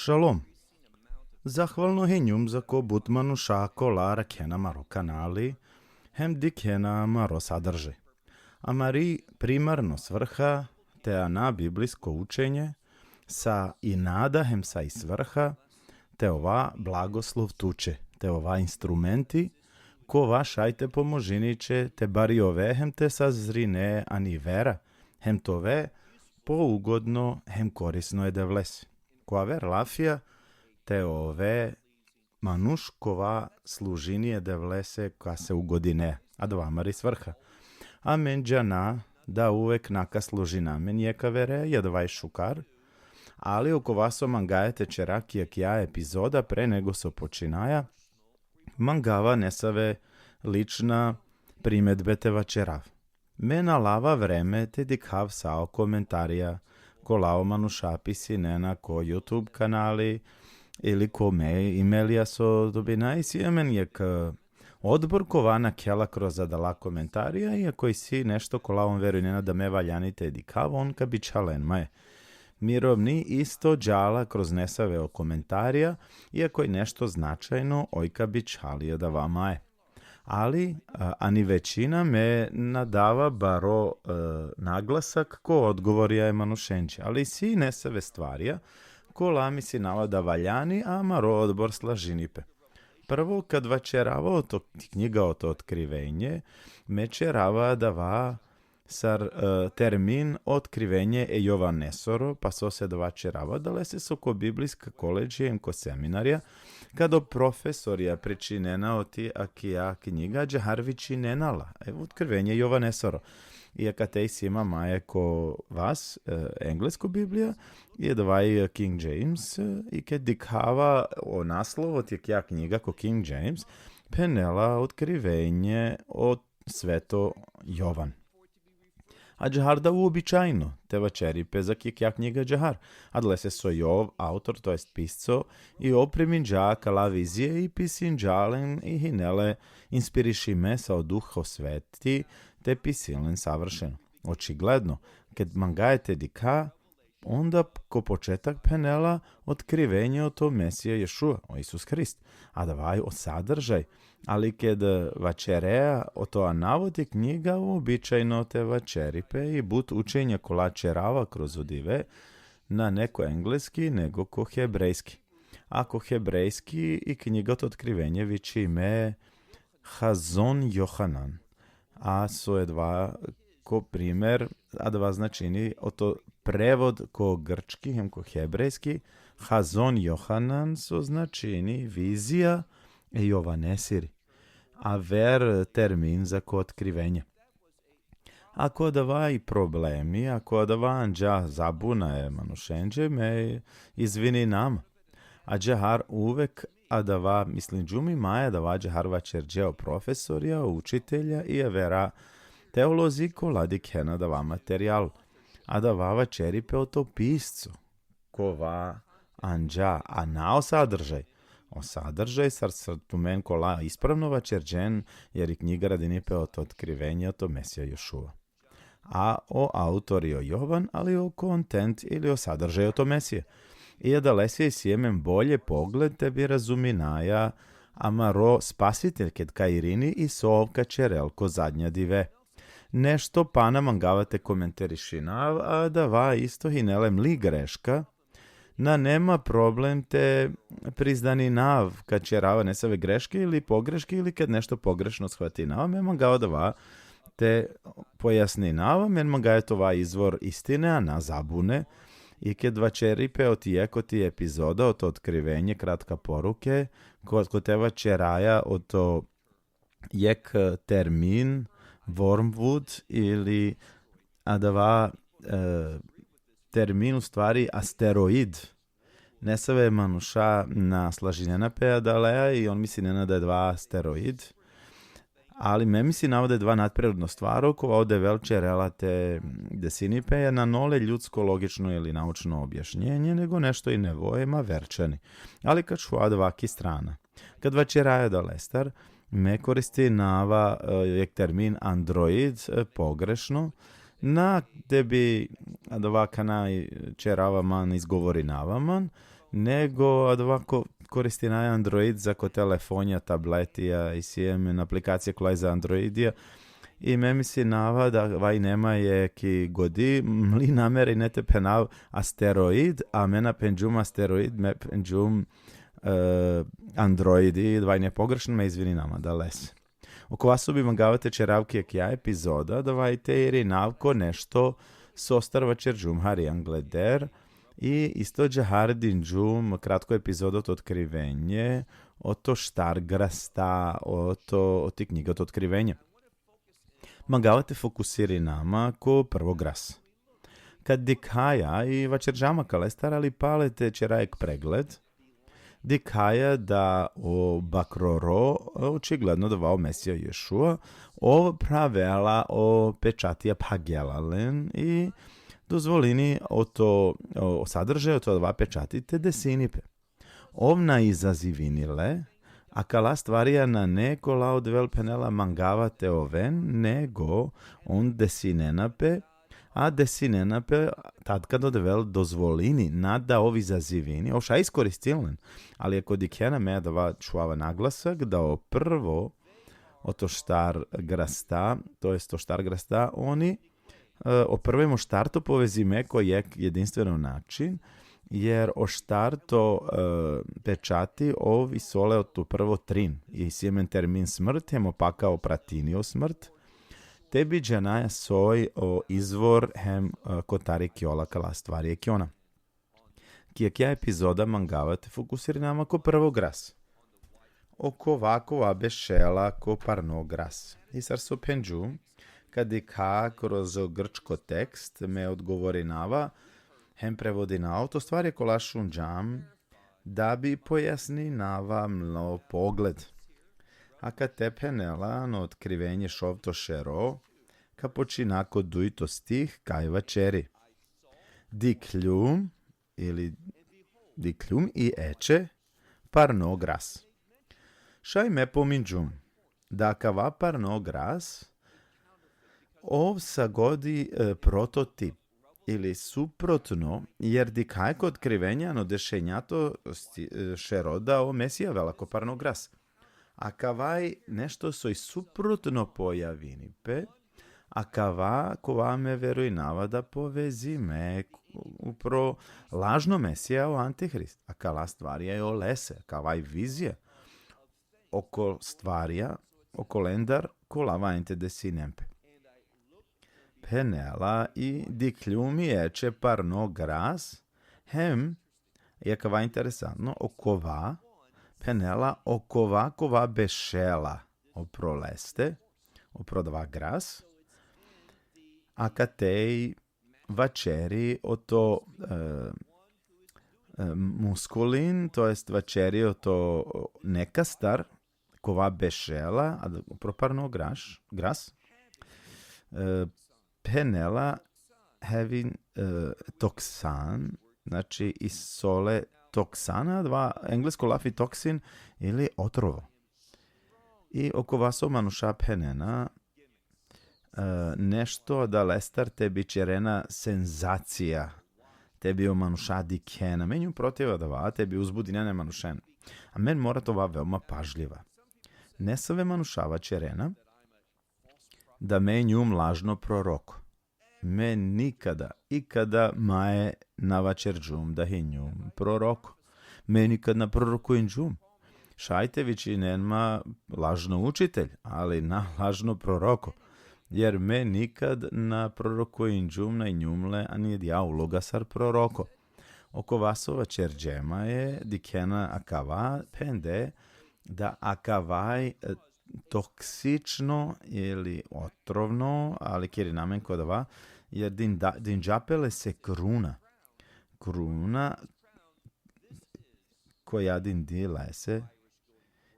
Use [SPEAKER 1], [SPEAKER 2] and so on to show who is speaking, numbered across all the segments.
[SPEAKER 1] Shalom. Zahvalno hinjum za ko butmanu šako lara kena maro kanali, hem di kena maro sadrži. A mari primarno svrha te ana biblijsko učenje sa i nada hem sa i svrha te ova blagoslov tuče, te ova instrumenti ko vaš ajte pomožiniće te bari ove hem te sa zrine ani vera, hem tove pougodno hem korisno je da vlesi. Ko aver lafija te ove manuškova služinije da vlese ka se ugodine, a dva mari svrha. A men džana da uvek naka služina men jeka vere jedvaj šukar, ali oko vaso mangajete čerakijak ja epizoda pre nego so počinaja, mangava nesave lična primedbe te vačerav. Mena lava vreme te dikhav sao komentarija, ko lao manušapisi nena ko YouTube kanali ili ko me imelija so dobina i sjemen je odbor ko vana kjela kroz zadala komentarija i ako si nešto ko lavom veruj nena da me valjanite dikhav, on ka bi čalen maje. Mirovni isto džala kroz nesave o komentarija, iako je nešto značajno, ojka bi čalija da vama je. Ali, ani većina me nadava baro naglasak ko odgovorija je manušenče. Ali si nesave stvarija, ko lami si navada valjani, a maro odbor slažinipe. Prvo, kad vačerava to knjiga o to otkrivenje, me čerava da va sar termin otkrivenje e Jovanesoro, pa so se dva čerava, dale se so ko biblijska koleđija ko seminarija, kada profesorija pričinena oti akija knjiga džaharvići nenala, otkrivenje Jovanesoro. I akatej sima maje ko vas, englesku biblija, i dvaj King James, i kad dikhava o naslovu oti akija knjiga ko King James, penela otkrivenje od sveto Jovan. A džahar da uobičajno, te vačeri pezak je kja knjiga džahar. Adle se so Jov, autor, to jest pisco, i oprimin džaka la vizije i pisin džalen i hinele inspiriši me sa od duho sveti, te pisilen savršeno. Očigledno, kad mangajete dika, onda ko početak penela otkrivenje o to Mesija Ješua, o Isus Hrist, a davaj o sadržaj, ali kad vačereja o to navodi knjiga uobičajno te vačeripe i but učenja kola čerava kroz odive na neko engleski nego ko hebrejski. Ako hebrejski i knjiga to otkrivenje viči ime Hazon Johanan, a so je dva ko primer, a dva značini o to prevod ko grčki, hem ko hebrejski, Hazon Johanan so značini vizija e Jovanesiri, a ver termin za ko otkrivenje. Ako da va i problemi, ako da va anđa zabuna je manušenđe, me izvini nam. A džahar uvek, a da va, mislim, džumi maja da va džahar vačerđeo profesorja, učitelja i vera teolozi ko ladi kena da va materijal. A da va vačeripe o to piscu, ko va anđa, a nao sadržaj. O sadržaj sartumen kola ispravno vačerđen, jer i knjiga radinipe o to otkrivenje o to Mesija Ješua. A o autori o Jovan, ali o kontent ili o sadržaj o to Mesije. I da lesije sjemen bolje pogled tebi razuminaja, amaro spasitelj ked kairini i sovka čerelko zadnja dive. Nešto pana mangavate komentarišina, a da va isto hinelem li greška, na nema problem te prizdani nav kad čerava nesave greške ili pogreške ili kad nešto pogrešno shvati nav, men mangava da va te pojasni nav, men mangava to va izvor istine, a na zabune. I kad vačeripe o tijeko ti epizoda, o to otkrivenje, kratka poruke, ko te vačeraja o to jek termin, wormwood ili a da va termin u stvari asteroid. Nesave manuša na slažinjena pejadaleja i on misli nena da je dva asteroid. Ali me misli navode dva nadprirodno stvaro ko ovde velče relate desinipe je na nole ljudsko logično ili naučno objašnjenje nego nešto i nevojema verčani. Ali kad šua dvaki strana. Kad vačeraja da lestar, me koristi nava jek termin android pogrešno, na gde bi adovakana čerava man izgovori navaman, nego ovako koristi na Android za ko telefonija, tabletija i sijemen aplikacije koja je za Androidija. I me misli nava da vaj nema je ki godi mli nameri nete penav asteroid, a mena penđum asteroid, me penđum Androidi, vaj ne pogrešno me izvini nama da les. Oko vas bi mangavate čeravki kja epizoda, da vajte jer je navko nešto sostarva čerđum hari angleder i isto džahardin džum kratko epizodot otkrivenje o to štar grasta, o ti knjigot otkrivenje. Mangavate fokusiri nama ko prvo gras. Kad dikaja i vačerđama kalestar, ali palete čerajek pregled, dikaja da o bakroro očigledno davao Mesija Ješua o pravela o pečatija pagjelalen i dozvolini o sadržaju to dva pečatite desinipe. Ovna izazivinile, a kala stvarija na neko laud vel penela mangavate oven, nego on desinenape, a desinenape tad kad odvel dozvolini nada ovi zazivini, ovša iskoristilen, ali ako dikjena me dava čuava naglasak da o prvo o to štar grasta, to jest to štar grasta, oni o prvemo štarto povezime koji je jedinstveno način, jer o štarto pečati ovi sole od tu prvo trin i sjemen termin smrt, hem opaka opratinio smrt, tebi džanaja soj o izvor hem kotari kjola kala stvari je kjona. Kija epizoda mangavate fokusiri nama ko prvo gras. Oko vakova bešela ko parno gras. I sar so penđu, kad i ka kroz grčko tekst me odgovori nava, hem prevodi na auto, stvar je kola šunđam, da bi pojasni nava mlo pogled. A kad te penela no otkrivenje šovto šero, ka počinako dujto stih kaj vačeri. Dikljum i eče parno gras. Šaj me pominđum, da kava parno gras, ov sagodi prototip ili suprotno, jer dikajko otkrivenja no dešenjato šeroda o Mesija velako parno gras. A kavaj nešto soj suprotno pojavinipe, a kava kova me verujnava da povezime upro lažno Mesija o Antihrist. A kala stvarija je o lese, kavaj vizija oko stvarija, oko lendar, kolava ente desinempe. Penela i dikljumi eče parno gras, hem, je kava interesantno, okova, penela okova kova bešela opro leste, opro dva gras, a katej vačeri o to muskulin, to jest vačeri o to nekastar, kova bešela, a opro parno gras, penela having toksan, znači iz sole toksana, dva englesko lafi toksin ili otrovo. I oko vaso manuša penena nešto da lestar tebi čerena senzacija, tebi o manuša dikena, menju protiva da tebi uzbudinjane manušen. A men mora to veoma pažljiva. Ne save manušava čerena, da me njum lažno proroko. Me ikada maje na vačerđum da je njum proroko. Me nikad na proroku inđum. Šajtević i nenma lažno učitelj, ali na lažno proroko. Jer me nikad na proroku inđum na njumle, a nije dja uloga sar proroko. Oko vasova čerđema je dikena akava pende da akavaj toksično ili otrovno, ali kjer namen kodava, jer din džapele se kruna koja din di lese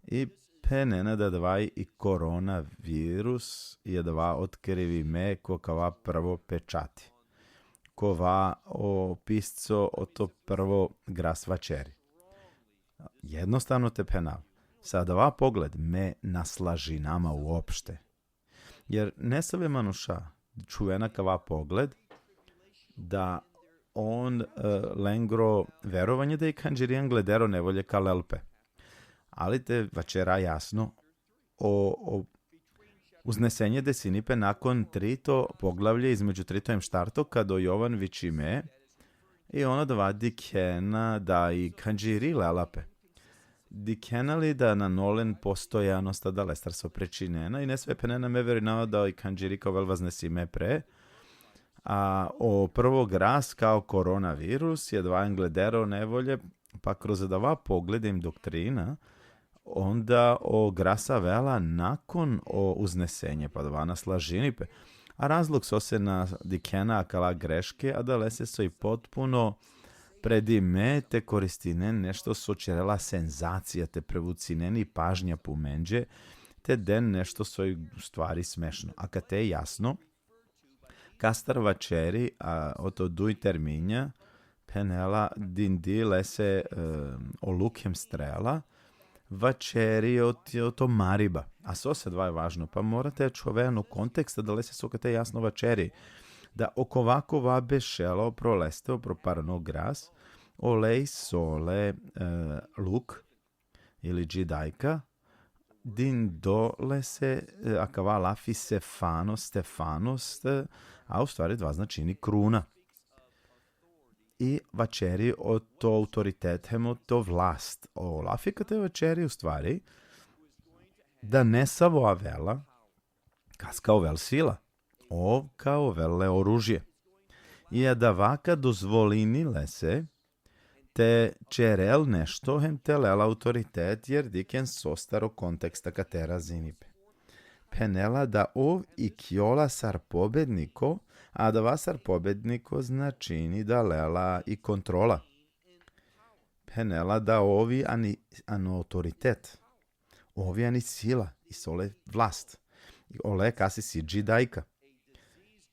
[SPEAKER 1] i penena da dvaj i koronavirus je dva otkrivi me ko kava prvo pečati. Kova o pisco o to prvo gras vačeri. Jednostavno te penav. Sa dva pogled me naslaži nama uopšte. Jer ne save manuša čuvena kava pogled da on lengro verovanje da i kanđirijan gledero nevolje kalelpe. Ali te večera jasno o uznesenje desinipe nakon trito poglavlje između tritojem štarto kada Jovan vičime i ono dva dikena da i kanđiri lelape. Dikenali da na nolen postojanost da lestar so prečinena i ne sve penena me verinao da i kanđiri kao vel vaznesime pre. A o prvog raz kao koronavirus je dva gledero nevolje, pa kroz dva pogledim doktrina, onda o grasa vela nakon o uznesenje, pa dva na slažinipe. A razlog so se na dikena akala greške, a da lese so i potpuno predime te koristine nešto so čerela senzacija te prevucineni pažnja pumenđe, te den nešto so i u stvari smešno. A kad te je jasno, kastar vačeri, a oto duj terminja, penela dindi lese o lukem strela, vačeri oto mariba. A so se dva je važno, pa morate čovejano konteksta da lese so kad te jasno vačeri. Da oko ovako vabe šelo prolesteo proparno gras, olej sole luk ili džidajka, din dole se akava lafi stefanost, a u stvari dva značini kruna. I vačeri o to autoritetem, o to vlast. O lafi kad te vačeri u stvari da ne savo avela, kas kao vel sila, o kao vele oružje. I da vaka dozvolini lese, te čerel nešto hem te lela autoritet jer diken sostaro konteksta katera zinipe. Penela da ov i kjola sar pobedniko, a da vasar pobedniko značini da lela i kontrola. Penela da ovi ani autoritet, ovi ani sila i sole vlast. Ole kasi si džidajka.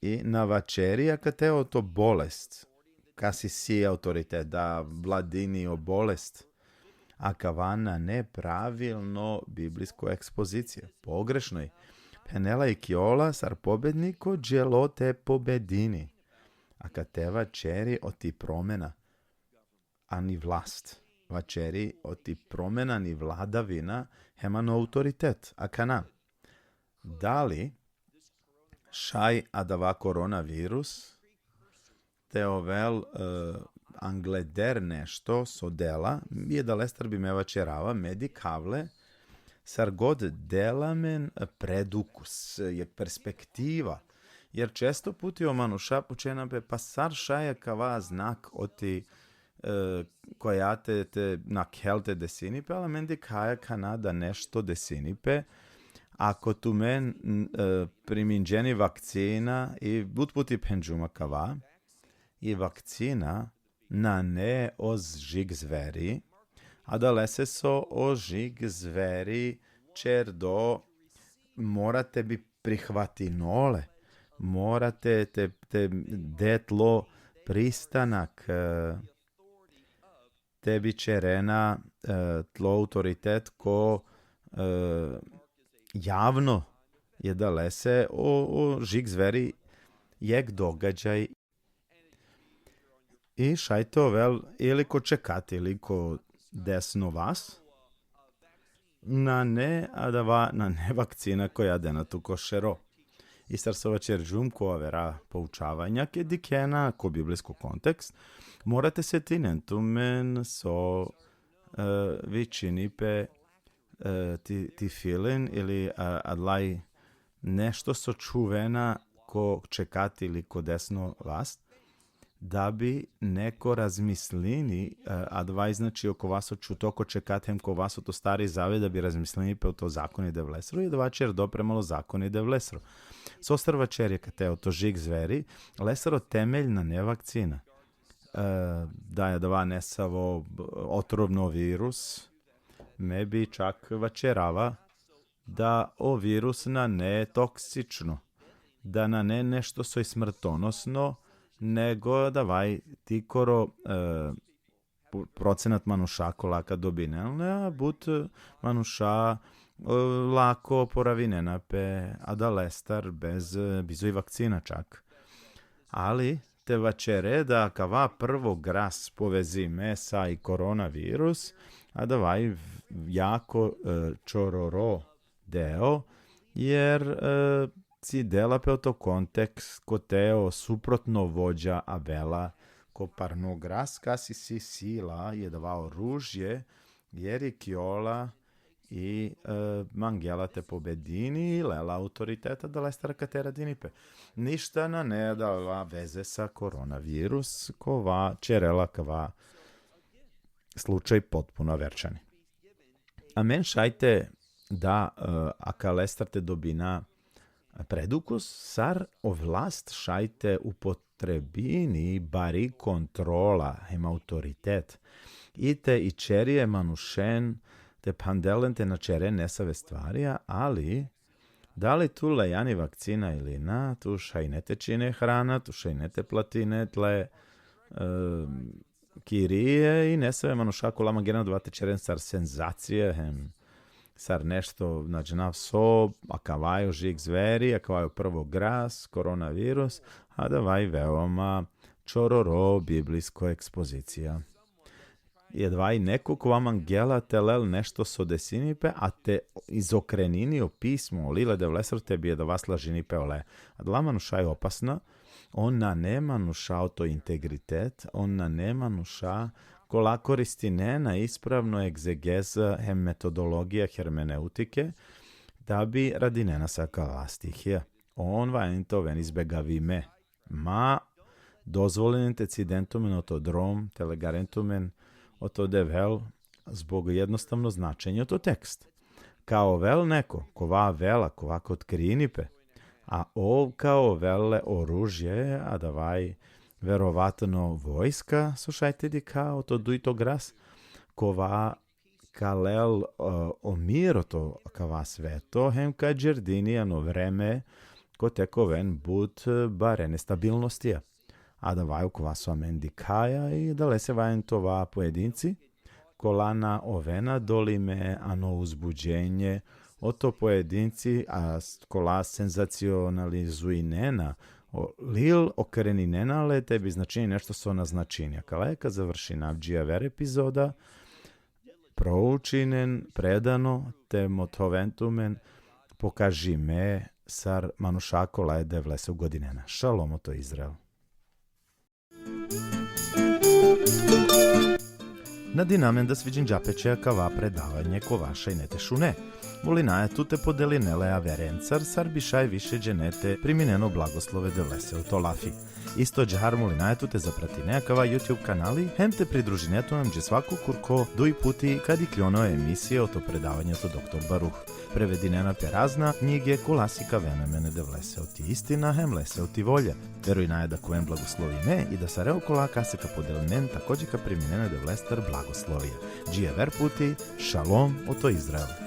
[SPEAKER 1] I na vačerija kad te o to bolest, kasi si autoritet, da vladini o bolest, a kavana nepravilno biblijsko ekspozicije, pogrešnoj. Penela i kjola sar pobedniko dželo te pobedini, a kad te vačeri o ti promena, a ni vlast. Vačeri o ti promena ni vladavina, hemano autoritet, a kana. Da li šaj adava koronavirus, te ovel angleder nešto so dela, je da lestar bi me vačerava, medikavle, sar god delamen predukus, je perspektiva. Jer često puti o manuša počenabe, pa sar šaja kava znak oti koja te na kelte desinipe, ali mendikaja kanada nešto desinipe, ako tu men priminđeni vakcina i but puti penđuma kava i vakcina na ne oz žig zveri, a da lese so o žig zveri čer do morate bi prihvati nole, morate te detlo pristanak, tebi čerena tlo autoritet ko javno je da lese o žig zveri jek događaj i šajto vel ili ko čekati ili ko desno vas na ne vakcina koja dena tu košero. I starsova čeržum ko avera poučavanja ke dikena ko biblijsko kontekst morate se tinentumen so vičinipe ti filin ili adlaj nešto so čuvena ko čekati ili ko desno vas, da bi neko razmislini, advaj znači oko vas očuto ko čekatem ko vas to stari zave da bi razmislini pe o to zakoni de vlesro i da vačer dopremalo zakoni de vlesro. Sostar vačer je kate o to žig zveri, lesaro temeljna ne vakcina. Da je dva nesavo otrovno virus, me bi čak vačerava da o virus na ne toksično, da na ne nešto so i smrtonosno, nego davaj tikoro procenat manuša kolaka dobine, a but manuša lako poravinenape, a da lestar bez i vakcina čak. Ali te vačereda kava prvo gras povezime sa i koronavirus, a davaj jako čororo deo, jer si dela pe to kontekst ko teo suprotno vođa Abela, ko parno gras kasi si sila je davao ružje, jer je kiola i Mangela te pobedini i lela autoriteta da lestara katera dinipe. Ništa na ne dava veze sa koronavirus, kova čerela kava slučaj potpuno verčani. A men šajte da aka lestar te dobina predukus, sar o vlast šajte upotrebini bari kontrola hem autoritet. Ite i čerije manušen te pandelen te načere nesave stvarija, ali da li tu lejani vakcina ili na, tu šajnete čine hrana, tu šajnete platine, tle kirije i nesave manušaku lama gena dovate čeren sar senzacije, hem sar nešto nađenav so, a kavaju žig zveri, a kavaju prvo gras, koronavirus, a davaj veoma čororo biblijsko ekspozicija. Jedvaj neko ko vam angela telel nešto so desinipe, a te izokrenini o pismo, lile de vlesar tebi je da vas lažinipe ole. A dla manuša je opasna, ona nema nuša to integritet, ona nema nuša kola koristi ne na ispravno egzegeza hem metodologija hermeneutike, da bi radi nena sakala stihija. On vajen to ven izbegavime. Ma dozvoljen te cidentumen otodrom, telegarentumen oto devel, zbog jednostavno značenja to tekst. Kao vel neko, kova vela, kova kod krinipe, a ov kao vele oružje, a davaj verovatno vojska, slušajte di kao to dujto gras, kova kalel omiro to kava sveto, hem ka džerdinijano vreme, ko teko ven bud bare nestabilnostija. A da vaju kova su amendikaja i da le se vajen tova pojedinci, kolana ovena dolime ano uzbuđenje, oto pojedinci, a kola senzacionalizuinena, lil okreninena, ale tebi značini nešto so na značinja. Kaleka završi navđija ver epizoda, proučinen, predano, te motoventumen, pokaži me, sar manušako lajde vlese u godinena. Šalom o to Izrael. Nadinamen da sviđen džapeće kava predavanje ko vaša i nete šune. Volinaje tu te podelinele averencar, sar bišaj više dženete primineno blagoslove de vlese u to lafi. Isto džahar molinaje tu te zaprati nekava YouTube kanali, hem te pridruži netu nam dže svaku kurko duj puti kad i kljono emisije o to predavanje to doktor Baruh. Prevedinena te razna knjige kolasika venemene de vlese ti istina, hem lese ti volja. Veruj naje da kojem blagoslovi me i da sa reo kola kaseka podelinen takođe ka priminene de vlestar blagoslovije. Džije ver puti, šalom o to Izrael.